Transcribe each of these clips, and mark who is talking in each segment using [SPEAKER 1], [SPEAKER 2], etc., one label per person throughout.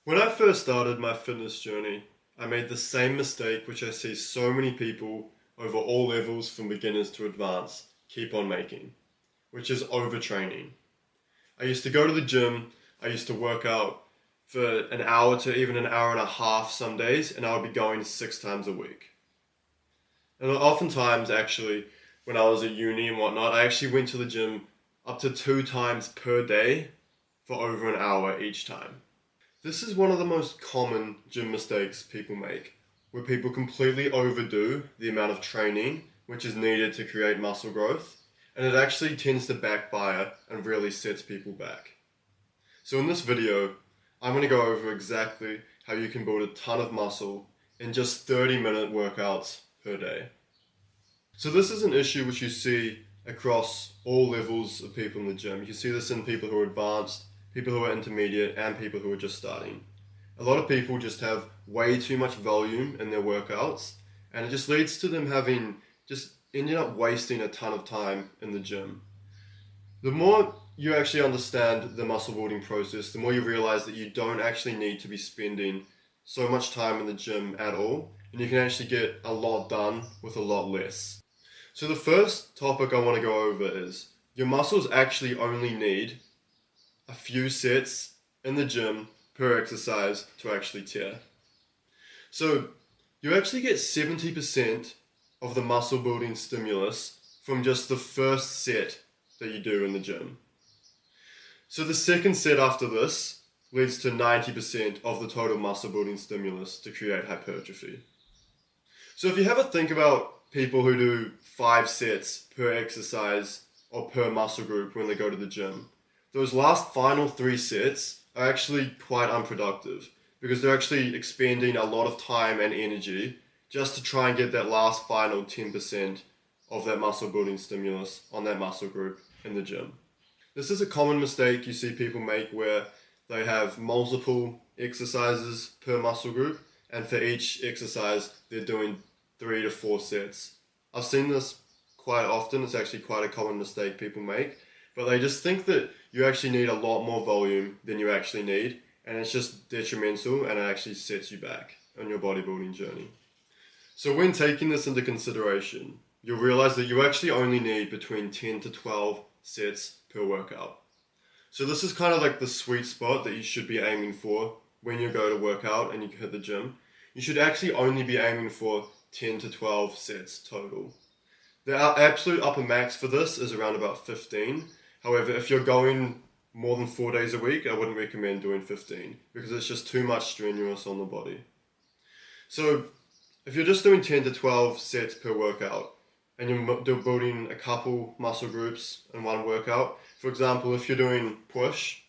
[SPEAKER 1] When I first started my fitness journey, I made the same mistake which I see so many people over all levels from beginners to advanced keep on making, which is overtraining. I used to go to the gym, I used to work out for an hour to even an hour and a half some days, and I would be going 6 times a week. And oftentimes, actually, when I was at uni and whatnot, I actually went to the gym up to 2 times per day for over an hour each time. This is one of the most common gym mistakes people make, where people completely overdo the amount of training which is needed to create muscle growth, and it actually tends to backfire and really sets people back. So in this video, I'm going to go over exactly how you can build a ton of muscle in just 30-minute workouts per day. So this is an issue which you see across all levels of people in the gym. You can see this in people who are advanced, people who are intermediate, and people who are just starting. A lot of people just have way too much volume in their workouts, and it just leads to them ending up wasting a ton of time in the gym. The more you actually understand the muscle building process, the more you realize that you don't actually need to be spending so much time in the gym at all, and you can actually get a lot done with a lot less. So the first topic I want to go over is your muscles actually only need a few sets in the gym per exercise to actually tear. So you actually get 70% of the muscle building stimulus from just the first set that you do in the gym. So the second set after this leads to 90% of the total muscle building stimulus to create hypertrophy. So if you have a think about people who do 5 sets per exercise or per muscle group when they go to the gym, those last final 3 sets are actually quite unproductive because they're actually expending a lot of time and energy just to try and get that last final 10% of that muscle building stimulus on that muscle group in the gym. This is a common mistake you see people make where they have multiple exercises per muscle group, and for each exercise they're doing 3 to 4 sets. I've seen this quite often. It's actually quite a common mistake people make, but they just think that you actually need a lot more volume than you actually need, and it's just detrimental and it actually sets you back on your bodybuilding journey. So when taking this into consideration, you'll realize that you actually only need between 10 to 12 sets per workout. So this is kind of like the sweet spot that you should be aiming for when you go to work out and you hit the gym. You should actually only be aiming for 10 to 12 sets total. The absolute upper max for this is around about 15. However, if you're going more than 4 days a week, I wouldn't recommend doing 15 because it's just too much strenuous on the body. So if you're just doing 10 to 12 sets per workout and you're building a couple muscle groups in one workout, for example, if you're doing push,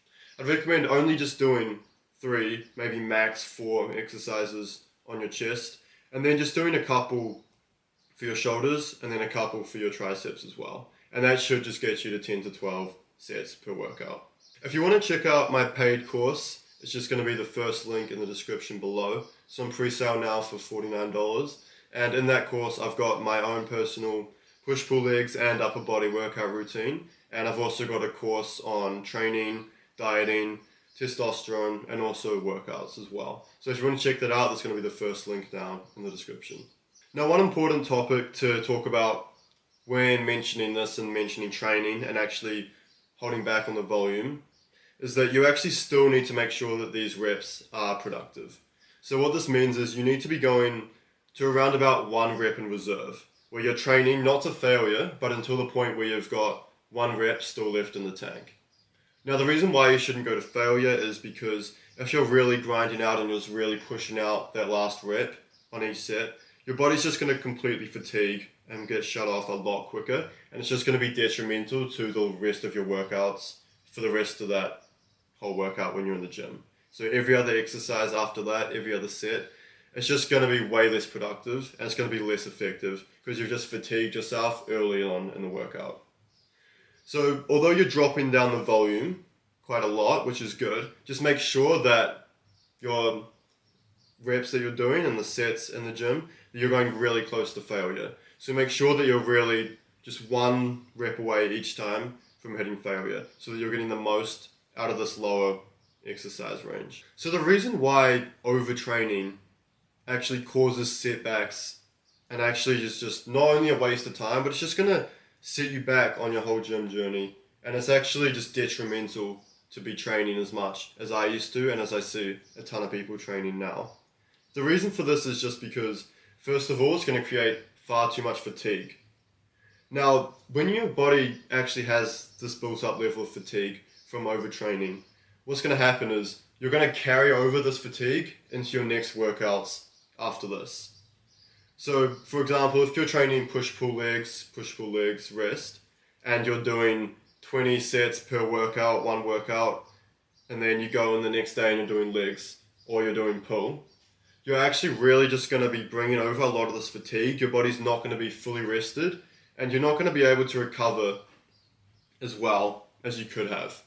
[SPEAKER 1] I'd recommend only just doing 3, maybe max 4 exercises on your chest, and then just doing a couple for your shoulders and then a couple for your triceps as well. And that should just get you to 10 to 12 sets per workout. If you want to check out my paid course, it's just going to be the first link in the description below. So I'm pre-sale now for $49. And in that course, I've got my own personal push-pull legs and upper body workout routine. And I've also got a course on training, dieting, testosterone, and also workouts as well. So if you want to check that out, that's going to be the first link down in the description. Now, one important topic to talk about when mentioning this and mentioning training and actually holding back on the volume is that you actually still need to make sure that these reps are productive. So what this means is you need to be going to around about 1 rep in reserve, where you're training not to failure, but until the point where you've got 1 rep still left in the tank. Now, the reason why you shouldn't go to failure is because if you're really grinding out and you're just really pushing out that last rep on each set, your body's just going to completely fatigue and get shut off a lot quicker, and it's just going to be detrimental to the rest of your workouts for the rest of that whole workout when you're in the gym. So every other exercise after that, every other set, it's just going to be way less productive and it's going to be less effective because you've just fatigued yourself early on in the workout. So although you're dropping down the volume quite a lot, which is good, just make sure that your reps that you're doing and the sets in the gym, that you're going really close to failure. So make sure that you're really just 1 rep away each time from hitting failure so that you're getting the most out of this lower exercise range. So the reason why overtraining actually causes setbacks and actually is just not only a waste of time, but it's just going to set you back on your whole gym journey. And it's actually just detrimental to be training as much as I used to and as I see a ton of people training now. The reason for this is just because, first of all, it's going to create far too much fatigue. Now, when your body actually has this built up level of fatigue from overtraining, what's going to happen is you're going to carry over this fatigue into your next workouts after this. So, for example, if you're training push-pull legs, rest, and you're doing 20 sets per workout, one workout, and then you go in the next day and you're doing legs, or you're doing pull, you're actually really just going to be bringing over a lot of this fatigue. Your body's not going to be fully rested, and you're not going to be able to recover as well as you could have.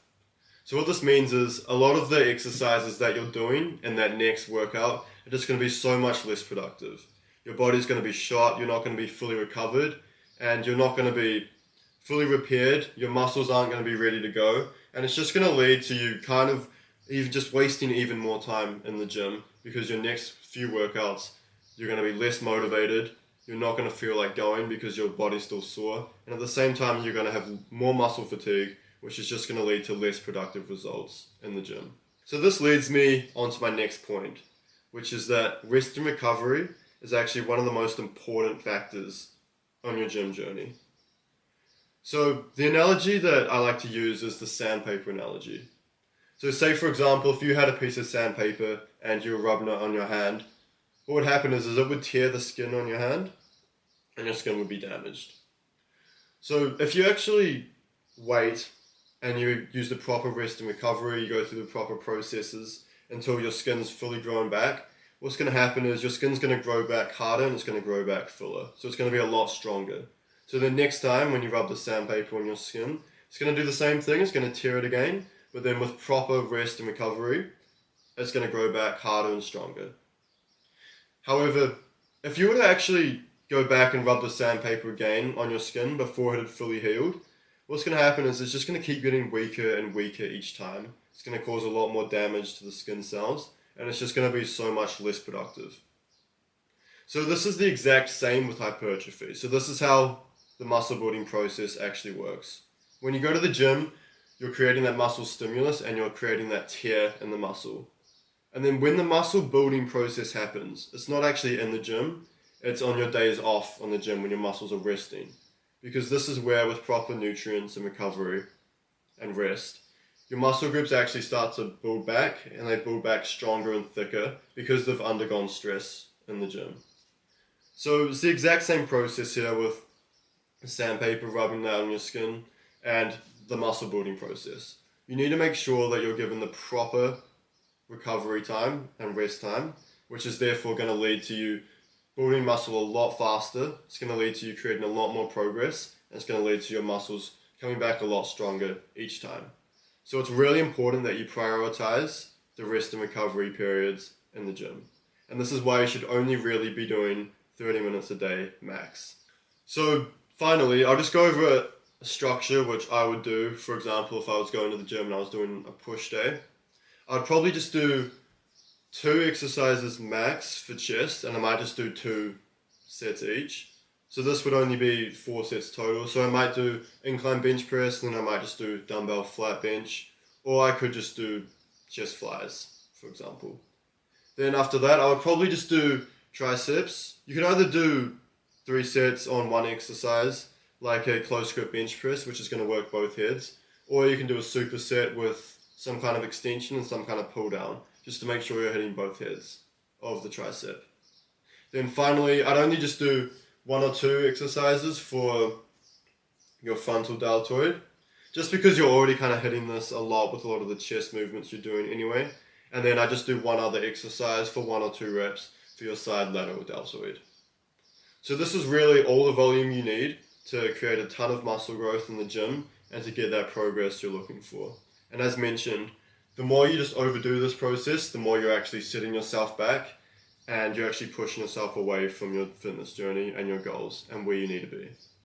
[SPEAKER 1] So what this means is a lot of the exercises that you're doing in that next workout are just going to be so much less productive. Your body's going to be shot, you're not going to be fully recovered, and you're not going to be fully repaired, your muscles aren't going to be ready to go, and it's just going to lead to you kind of even just wasting even more time in the gym, because your next few workouts, you're going to be less motivated, you're not going to feel like going because your body's still sore, and at the same time you're going to have more muscle fatigue, which is just going to lead to less productive results in the gym. So this leads me on to my next point, which is that rest and recovery is actually one of the most important factors on your gym journey. So the analogy that I like to use is the sandpaper analogy. So say, for example, if you had a piece of sandpaper and you were rubbing it on your hand, what would happen is it would tear the skin on your hand and your skin would be damaged. So if you actually wait and you use the proper rest and recovery, you go through the proper processes until your skin's fully grown back, what's going to happen is your skin's going to grow back harder and it's going to grow back fuller. So it's going to be a lot stronger. So the next time when you rub the sandpaper on your skin, it's going to do the same thing, it's going to tear it again, but then with proper rest and recovery, it's going to grow back harder and stronger. However, if you were to actually go back and rub the sandpaper again on your skin before it had fully healed, what's going to happen is it's just going to keep getting weaker and weaker each time. It's going to cause a lot more damage to the skin cells, and it's just going to be so much less productive. So this is the exact same with hypertrophy. So this is how the muscle building process actually works. When you go to the gym, you're creating that muscle stimulus and you're creating that tear in the muscle. And then when the muscle building process happens, it's not actually in the gym, it's on your days off on the gym when your muscles are resting. Because this is where, with proper nutrients and recovery and rest, your muscle groups actually start to build back, and they build back stronger and thicker because they've undergone stress in the gym. So it's the exact same process here with sandpaper, rubbing that on your skin, and the muscle building process. You need to make sure that you're given the proper recovery time and rest time, which is therefore going to lead to you building muscle a lot faster. It's going to lead to you creating a lot more progress, and it's going to lead to your muscles coming back a lot stronger each time. So it's really important that you prioritize the rest and recovery periods in the gym. And this is why you should only really be doing 30 minutes a day max. So finally, I'll just go over a structure which I would do. For example, if I was going to the gym and I was doing a push day, I'd probably just do 2 exercises max for chest, and I might just do 2 sets each. So this would only be 4 sets total. So I might do incline bench press, and then I might just do dumbbell flat bench, or I could just do chest flies, for example. Then after that, I would probably just do triceps. You could either do 3 sets on one exercise, like a close grip bench press, which is going to work both heads, or you can do a superset with some kind of extension and some kind of pull down, just to make sure you're hitting both heads of the tricep. Then finally, I'd only just do 1 or 2 exercises for your frontal deltoid, just because you're already kind of hitting this a lot with a lot of the chest movements you're doing anyway. And then I just do 1 other exercise for 1 or 2 reps for your side lateral deltoid. So this is really all the volume you need to create a ton of muscle growth in the gym and to get that progress you're looking for. And as mentioned, the more you just overdo this process, the more you're actually setting yourself back, and you're actually pushing yourself away from your fitness journey and your goals and where you need to be.